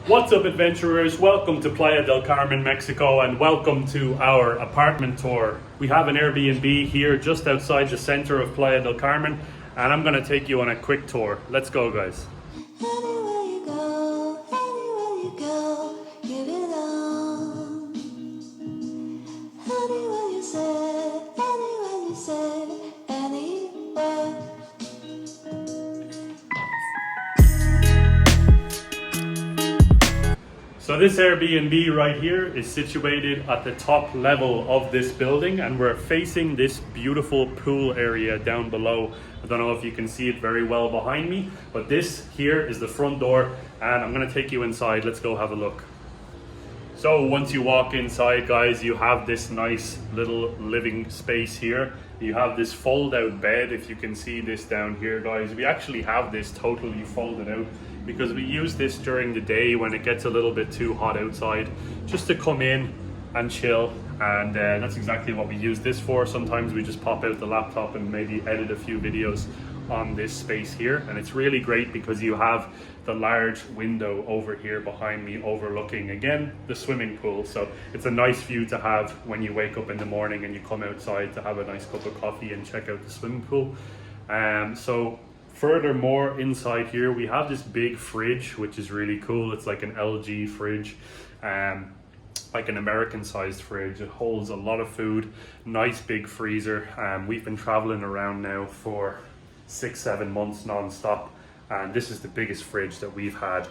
What's up, adventurers? Welcome to Playa del Carmen, Mexico, and welcome to our apartment tour. We have an Airbnb here just outside the center of Playa del Carmen, and I'm going to take you on a quick tour. Let's go, guys. Anywhere you go, give it all. Anywhere you say, anywhere. So this Airbnb right here is situated at the top level of this building, and we're facing this beautiful pool area down below. I don't know if you can see it very well behind me, but this here is the front door, and I'm going to take you inside. Let's go have a look. So once you walk inside, guys, you have this nice little living space here. You have this fold out bed. If you can see this down here, guys, we actually have this totally folded out because we use this during the day when it gets a little bit too hot outside, just to come in and chill. And that's exactly what we use this for. Sometimes we just pop out the laptop and maybe edit a few videos on this space here. And it's really great because you have the large window over here behind me overlooking, again, the swimming pool. So it's a nice view to have when you wake up in the morning and you come outside to have a nice cup of coffee and check out the swimming pool. So furthermore, inside here we have this big fridge, which is really cool. It's like an LG fridge, like an American sized fridge. It holds a lot of food, nice big freezer. We've been traveling around now for 6-7 months non-stop, and this is the biggest fridge that we've had,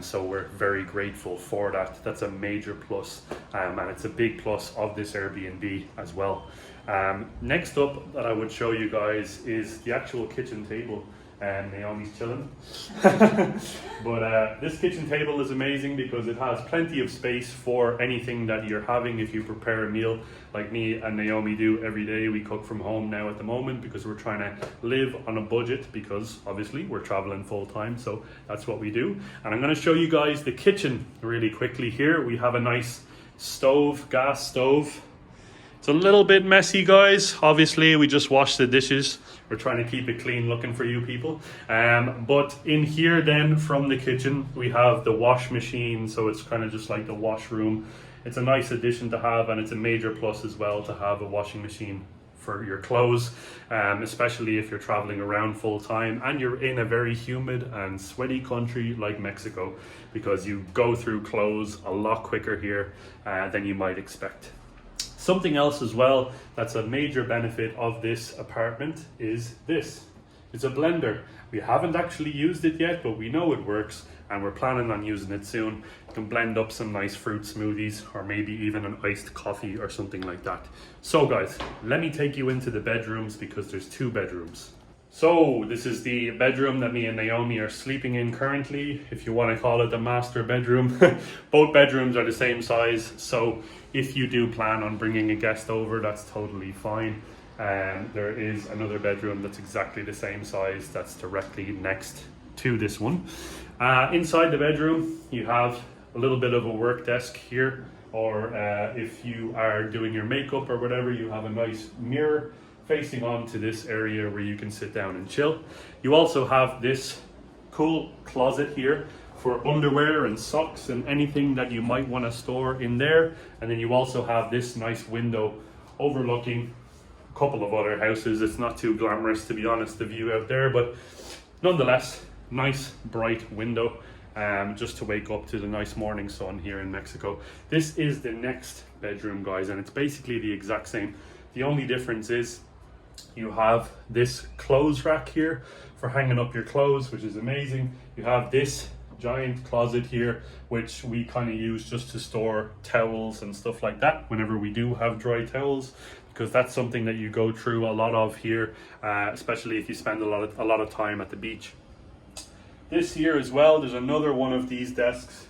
so we're very grateful for that. That's a major plus, and it's a big plus of this Airbnb as well. Next up that I would show you guys is the actual kitchen table, and Naomi's chilling. But this kitchen table is amazing because it has plenty of space for anything that you're having. If you prepare a meal like me and Naomi do every day, we cook from home now at the moment because we're trying to live on a budget, because obviously we're traveling full time, so that's what we do. And I'm going to show you guys the kitchen really quickly here. We have a nice stove, gas stove. It's a little bit messy, guys. Obviously, we just washed the dishes. We're trying to keep it clean looking for you people. But in here then, from the kitchen, we have the wash machine. So it's kind of just like the washroom. It's a nice addition to have, and it's a major plus as well to have a washing machine for your clothes, especially if you're traveling around full time and you're in a very humid and sweaty country like Mexico, because you go through clothes a lot quicker here than you might expect. Something else as well that's a major benefit of this apartment is this. It's a blender. We haven't actually used it yet, but we know it works and we're planning on using it soon. You can blend up some nice fruit smoothies or maybe even an iced coffee or something like that. So guys, let me take you into the bedrooms because there's 2 bedrooms. So this is the bedroom that me and Naomi are sleeping in currently, if you want to call it the master bedroom. Both bedrooms are the same size, so if you do plan on bringing a guest over, that's totally fine. There is another bedroom that's exactly the same size that's directly next to this one. Inside the bedroom, you have a little bit of a work desk here, or if you are doing your makeup or whatever, you have a nice mirror facing onto this area where you can sit down and chill. You also have this cool closet here for underwear and socks and anything that you might want to store in there. And then you also have this nice window overlooking a couple of other houses. It's not too glamorous, to be honest, the view out there, but nonetheless, nice bright window, just to wake up to the nice morning sun here in Mexico. This is the next bedroom, guys, and it's basically the exact same. The only difference is you have this clothes rack here for hanging up your clothes, which is amazing. You have this giant closet here, which we kind of use just to store towels and stuff like that whenever we do have dry towels, because that's something that you go through a lot of here, especially if you spend a lot of time at the beach. This here as well, there's another one of these desks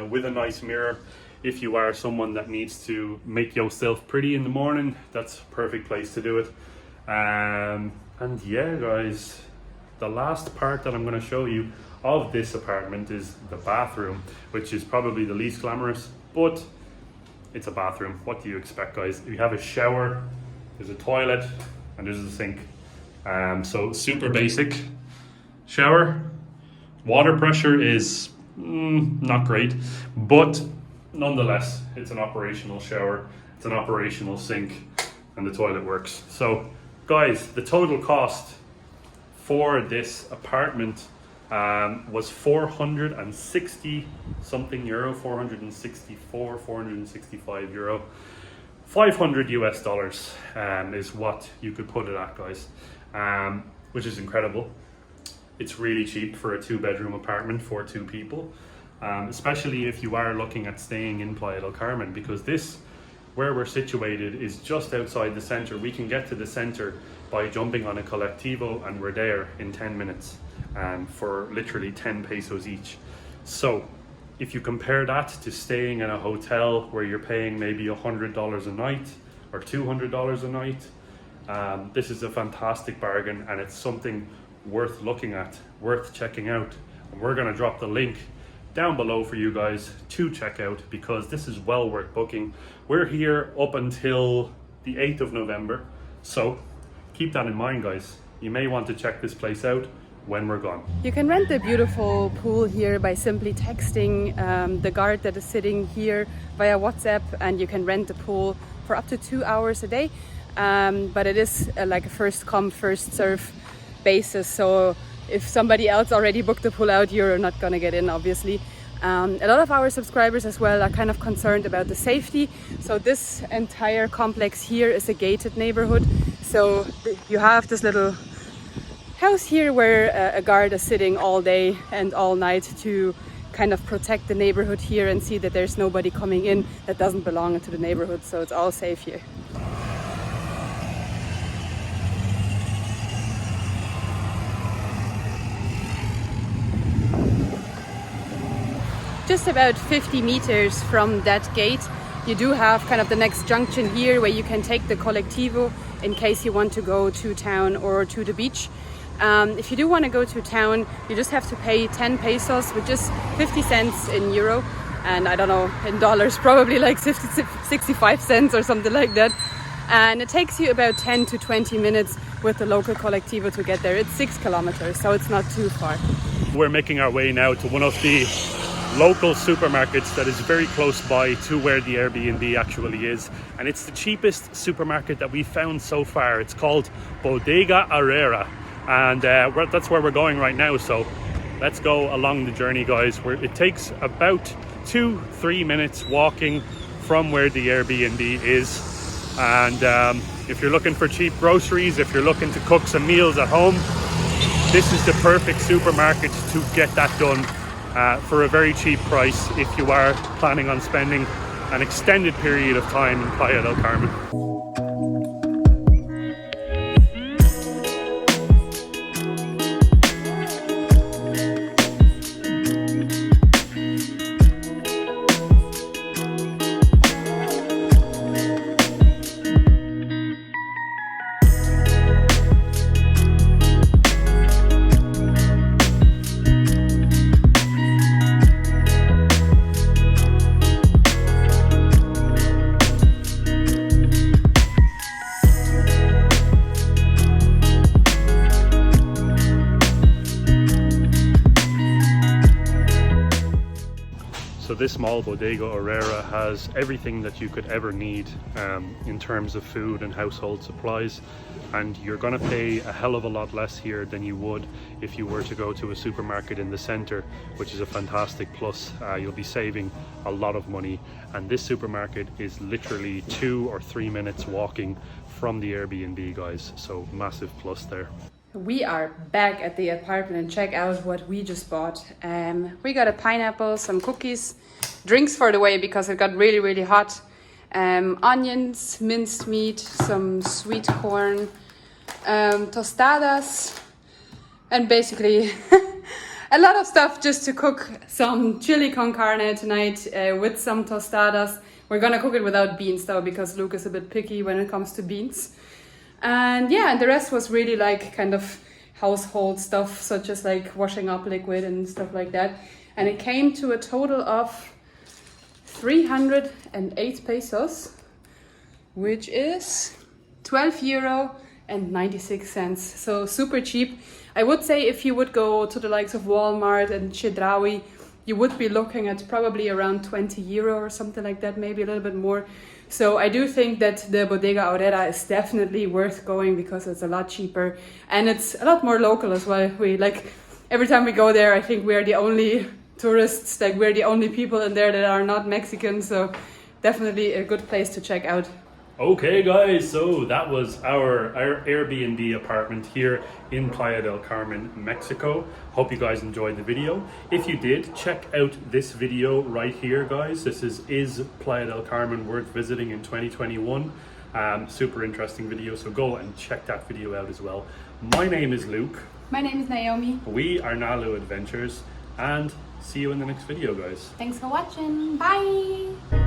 with a nice mirror. If you are someone that needs to make yourself pretty in the morning, that's a perfect place to do it. And yeah, guys, the last part that I'm going to show you of this apartment is the bathroom, which is probably the least glamorous, but it's a bathroom. What do you expect, guys? You have a shower, there's a toilet, and there's a sink. So super basic. Shower, water pressure is not great, but nonetheless, it's an operational shower, it's an operational sink, and the toilet works. So guys, the total cost for this apartment was 460 something euro, 464, 465 euro. 500 US dollars is what you could put it at, guys, which is incredible. It's really cheap for a 2-bedroom apartment for 2 people, especially if you are looking at staying in Playa del Carmen, because this, where we're situated, is just outside the center. We can get to the center by jumping on a colectivo and we're there in 10 minutes for literally 10 pesos each. So if you compare that to staying in a hotel where you're paying maybe $100 a night or $200 a night, this is a fantastic bargain, and it's something worth looking at, worth checking out. And we're going to drop the link down below for you guys to check out, because this is well worth booking. We're here up until the 8th of November, so keep that in mind, guys. You may want to check this place out when we're gone. You can rent the beautiful pool here by simply texting the guard that is sitting here via WhatsApp, and you can rent the pool for up to 2 hours a day. But it is like a first come, first serve basis. So if somebody else already booked the pool out, you're not gonna get in, obviously. A lot of our subscribers as well are kind of concerned about the safety. So this entire complex here is a gated neighborhood. So you have this little house here where a guard is sitting all day and all night to kind of protect the neighborhood here and see that there's nobody coming in that doesn't belong to the neighborhood. So it's all safe here. Just about 50 meters from that gate, you do have kind of the next junction here where you can take the colectivo in case you want to go to town or to the beach. If you do want to go to town, you just have to pay 10 pesos, which is 50 cents in euro. And I don't know, in dollars, probably like 65 cents or something like that. And it takes you about 10 to 20 minutes with the local colectivo to get there. It's 6 kilometers, so it's not too far. We're making our way now to one of the local supermarkets that is very close by to where the Airbnb actually is, and it's the cheapest supermarket that we've found so far. It's called Bodega Herrera, and that's where we're going right now. So let's go along the journey, guys. It takes about 2-3 minutes walking from where the Airbnb is, and if you're looking for cheap groceries, if you're looking to cook some meals at home, this is the perfect supermarket to get that done for a very cheap price if you are planning on spending an extended period of time in Playa del Carmen. So this small Bodega Herrera has everything that you could ever need in terms of food and household supplies, and you're going to pay a hell of a lot less here than you would if you were to go to a supermarket in the center, which is a fantastic plus. You'll be saving a lot of money, and this supermarket is literally 2 or 3 minutes walking from the Airbnb, guys, so massive plus there. We are back at the apartment and check out what we just bought. We got a pineapple, some cookies, drinks for the way because it got really, really hot. Onions, minced meat, some sweet corn, tostadas, and basically a lot of stuff just to cook some chili con carne tonight with some tostadas. We're gonna cook it without beans though, because Luke is a bit picky when it comes to beans. And yeah, and the rest was really like kind of household stuff, such as like washing up liquid and stuff like that. And it came to a total of 308 pesos, which is 12 euro and 96 cents. So super cheap. I would say if you would go to the likes of Walmart and Chedraui, you would be looking at probably around 20 euro or something like that, maybe a little bit more. So I do think that the Bodega Aurrera is definitely worth going because it's a lot cheaper and it's a lot more local as well. We like every time we go there, I think we're the only tourists, like we're the only people in there that are not Mexican. So definitely a good place to check out. Okay guys, so that was our Airbnb apartment here in Playa del Carmen, Mexico. Hope you guys enjoyed the video. If you did, check out this video right here guys. This is Playa del Carmen worth visiting in 2021. Super interesting video, so go and check that video out as well. My name is Luke. My name is Naomi. We are Nalu Adventures and see you in the next video guys. Thanks for watching. Bye!